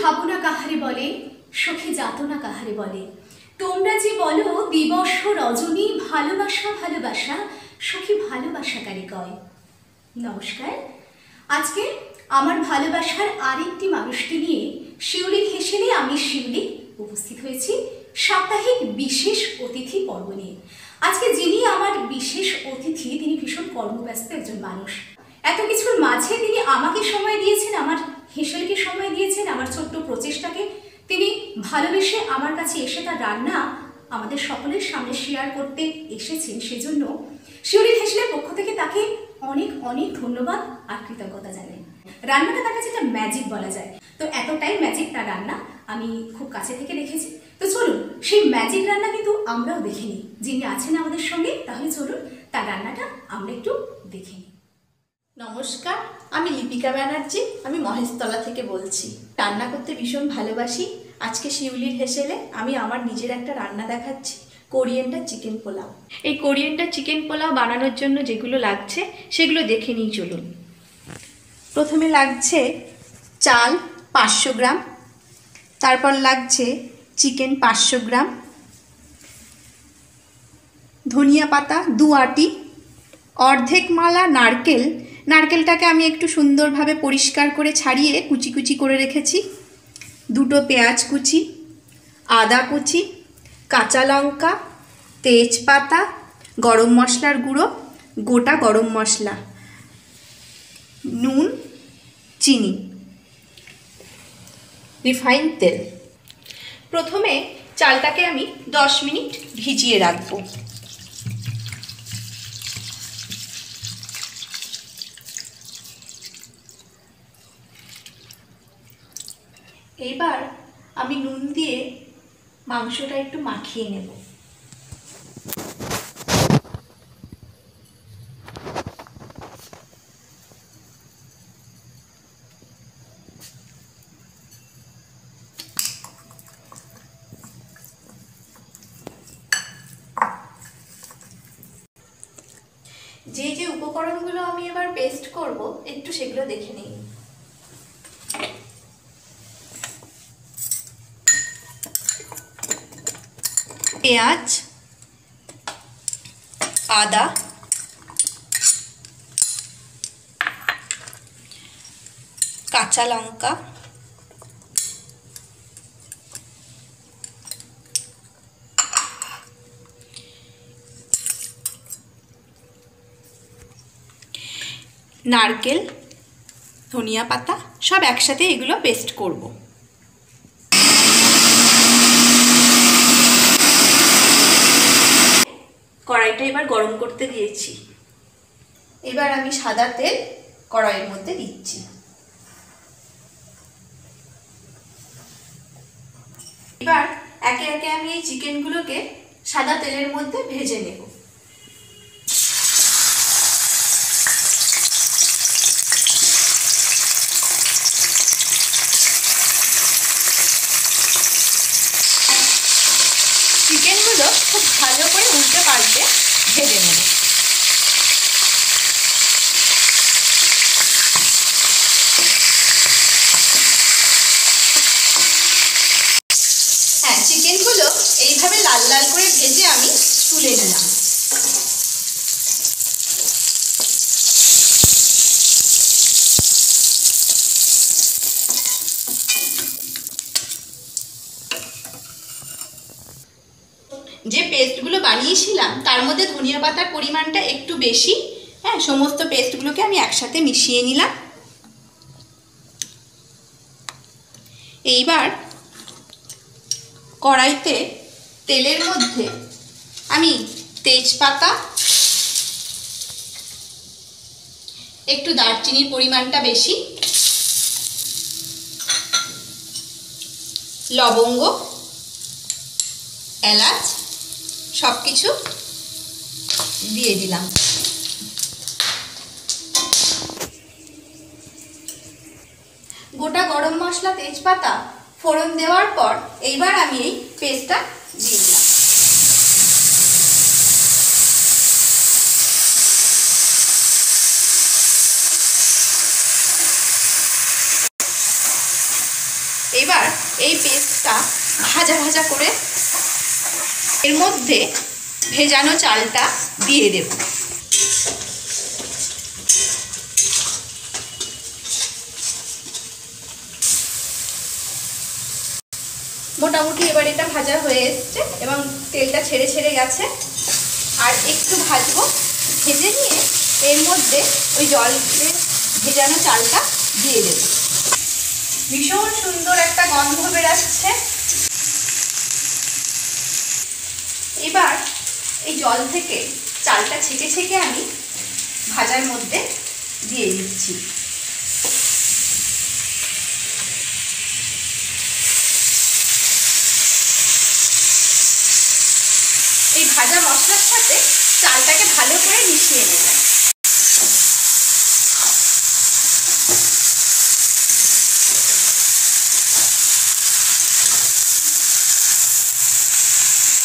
ভাবনা কাহারে বলে, সখী যাতনা কাহারে বলে। তোমরা যে বলো দিবস রজনী, ভালোবাসা ভালোবাসা, সখী ভালোবাসাকারী কয়। নমস্কার। আজকে আমার ভালোবাসার আরেকটি মানুষকে নিয়ে শিউলির হেসেলে আমি শিউলি উপস্থিত হয়েছি সাপ্তাহিক বিশেষ অতিথি পর্ব নিয়ে। আজকে যিনি আমার বিশেষ অতিথি, তিনি ভীষণ কর্মব্যস্ত একজন মানুষ। এত কিছুর মাঝে তিনি আমাকে সময় দিয়েছেন, আমার হেসেলকে সময় দিয়েছেন, আমার ছোট্ট প্রচেষ্টাকে তিনি ভালোবেসে আমার কাছে এসে তার রান্না আমাদের সকলের সামনে শেয়ার করতে এসেছেন। সেজন্য শিউলির হেসেলের পক্ষ থেকে তাকে অনেক অনেক ধন্যবাদ আর কৃতজ্ঞতা জানাই। রান্নাটা তার কাছে একটা ম্যাজিক বলা যায়, তো এতটাই ম্যাজিক তার রান্না আমি খুব কাছে থেকে দেখেছি। তো চলুন সেই ম্যাজিক রান্না কিন্তু আমরাও দেখে নিই, যিনি আছেন আমাদের সঙ্গে। তাহলে চলুন তার রান্নাটা আমরা একটু দেখে নিই। নমস্কার, আমি লিপিকা ব্যানার্জি, আমি মহেশতলা থেকে বলছি। রান্না করতে ভীষণ ভালোবাসি। আজকে শিউলির হেসেলে আমি আমার নিজের একটা রান্না দেখাচ্ছি, কোরিয়েন্ডার চিকেন পোলাও। এই কোরিয়েন্ডার চিকেন পোলাও বানানোর জন্য যেগুলো লাগছে সেগুলো দেখে নিই চলুন। প্রথমে লাগছে চাল 500 গ্রাম, তারপর লাগছে চিকেন 500 গ্রাম, ধনিয়া পাতা 2 আঁটি, অর্ধেক মালা নারকেল। নারকেলটাকে আমি একটু সুন্দরভাবে পরিষ্কার করে ছাড়িয়ে কুচি কুচি করে রেখেছি, 2টো পেঁয়াজ কুচি, আদা কুচি, কাঁচা লঙ্কা, তেজপাতা, গরম মশলার গুঁড়ো, গোটা গরম মশলা, নুন, চিনি, রিফাইন তেল। প্রথমে চালটাকে আমি 10 মিনিট ভিজিয়ে রাখবো। এইবার আমি নুন দিয়ে মাংসটা একটু মাখিয়ে নেব। যে যে উপকরণগুলো আমি এবার পেস্ট করব একটু সেগুলো দেখে নিই। পেঁয়াজ, আদা, কাঁচা লঙ্কা, নারকেল, ধনিয়া পাতা সব একসাথে এগুলো পেস্ট করব। কড়াইটা এবার গরম করতে দিয়েছি। এবার আমি সাদা তেল কড়াইয়ের মধ্যে দিচ্ছি। এবার একে একে আমি এই চিকেনগুলোকে সাদা তেলের মধ্যে ভেজে নেব। চিকেনগুলো খুব ভালো করে উল্টে পাল্টে ভেজে নেব। হ্যাঁ, চিকেনগুলো এইভাবে লাল লাল করে ভেজে আমি তুলে নিলাম। যে পেস্টগুলো বানিয়েছিলাম তার মধ্যে ধনিয়া পাতার পরিমাণটা একটু বেশি। হ্যাঁ, সমস্ত পেস্টগুলোকে আমি একসাথে মিশিয়ে নিলাম। এইবার কড়াইতে তেলের মধ্যে আমি তেজপাতা, একটু দারচিনির পরিমাণটা বেশি, লবঙ্গ, এলাচ সব কিছু দিয়ে দিলাম। গোটা গরম মশলা, তেজপাতা ফোড়ন দেওয়ার পর এইবার আমি এই পেস্টটা দিয়ে দিলাম। এবার এই পেস্টটা ভাজা ভাজা করে এর মধ্যে ভেজানো চালটা দিয়ে দেব। মোটামুটি এবার এটা ভাজা হয়ে এসছে এবং তেলটা ছেড়ে ছেড়ে গেছে। আর একটু ভাজবো, ভেজে নিয়ে এর মধ্যে ওই জলে ভেজানো চালটা দিয়ে দেব। ভীষণ সুন্দর একটা গন্ধ বেরাচ্ছে। এবার এই জল থেকে চালটা ছেঁকে ছেঁকে আমি ভাজার মধ্যে দিয়ে দিচ্ছি। এই ভাজা মশলার সাথে চালটাকে ভালো করে মিশিয়ে নেব।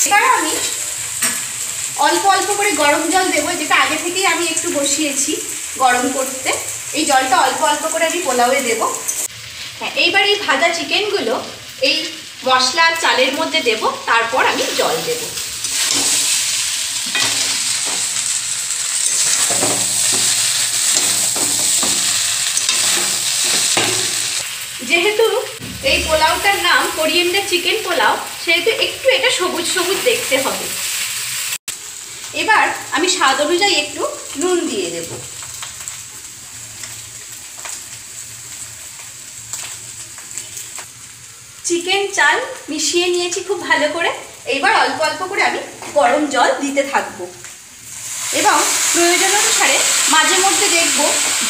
এবার আমি অল্প অল্প করে গরম জল দেবো, যেটা আগে থেকেই আমি একটু বসিয়েছি গরম করতে। এই জলটা অল্প অল্প করে আমি পোলাওয়ে দেবো। হ্যাঁ, এইবার এই ভাজা চিকেনগুলো এই মশলা চালের মধ্যে দেব, তারপর আমি জল দেব। যেহেতু এই পোলাওটার নাম কোরিয়ান্ডার চিকেন পোলাও, সেহেতু একটু এটা সবুজ সবুজ দেখতে হবে। এবার আমি স্বাদ অনুযায়ী একটু নুন দিয়ে দেব। চিকেন চাল মিশিয়ে নিয়েছি খুব ভালো করে। এইবার অল্প অল্প করে আমি গরম জল দিতে থাকবো এবং প্রয়োজন অনুসারে মাঝে মধ্যে দেখব,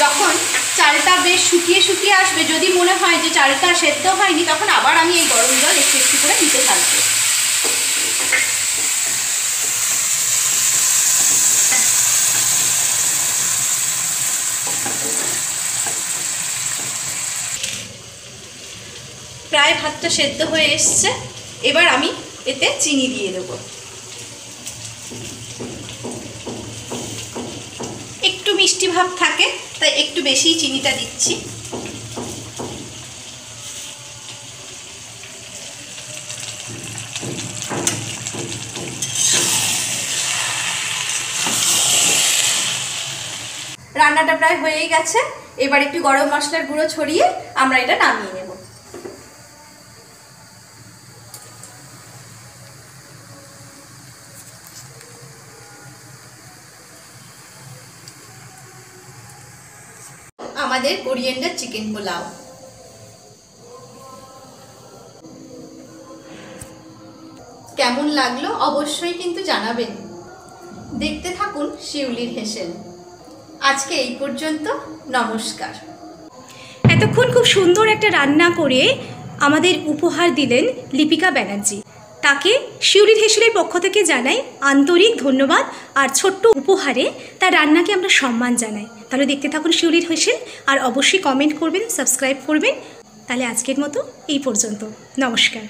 যখন চালটা বেশ শুকিয়ে শুকিয়ে আসবে, যদি মনে হয় যে চালটা সেদ্ধ হয়নি, তখন আবার আমি এই গরম জল একটু একটু করে দিতে থাকবো। প্রায় ভাতটা সেদ্ধ হয়ে এসছে। এবার আমি এতে চিনি দিয়ে দেবো। একটু মিষ্টি ভাব থাকে, তাই একটু বেশি চিনিটা দিচ্ছি। রান্নাটা প্রায় হয়েই গেছে। এবার একটু গরম মশলার গুঁড়ো ছড়িয়ে আমরা এটা নামিয়ে নেব। আমাদের কোরিয়ান্ডার চিকেন পোলাও। কেমন লাগলো অবশ্যই কিন্তু জানাবেন। দেখতে থাকুন শিউলির হেসেল। আজকে এই পর্যন্ত, নমস্কার। এতক্ষণ খুব সুন্দর একটা রান্না করে আমাদের উপহার দিলেন লিপিকা ব্যানার্জি। তাকে শিউলির হেসেলের পক্ষ থেকে জানাই আন্তরিক ধন্যবাদ। আর ছোট্ট উপহারে তার রান্নাকে আমরা সম্মান জানাই। তাহলে দেখতে থাকুন শিউলির হেসেল, আর অবশ্যই কমেন্ট করবেন, সাবস্ক্রাইব করবেন। তাহলে আজকের মতো এই পর্যন্ত, নমস্কার।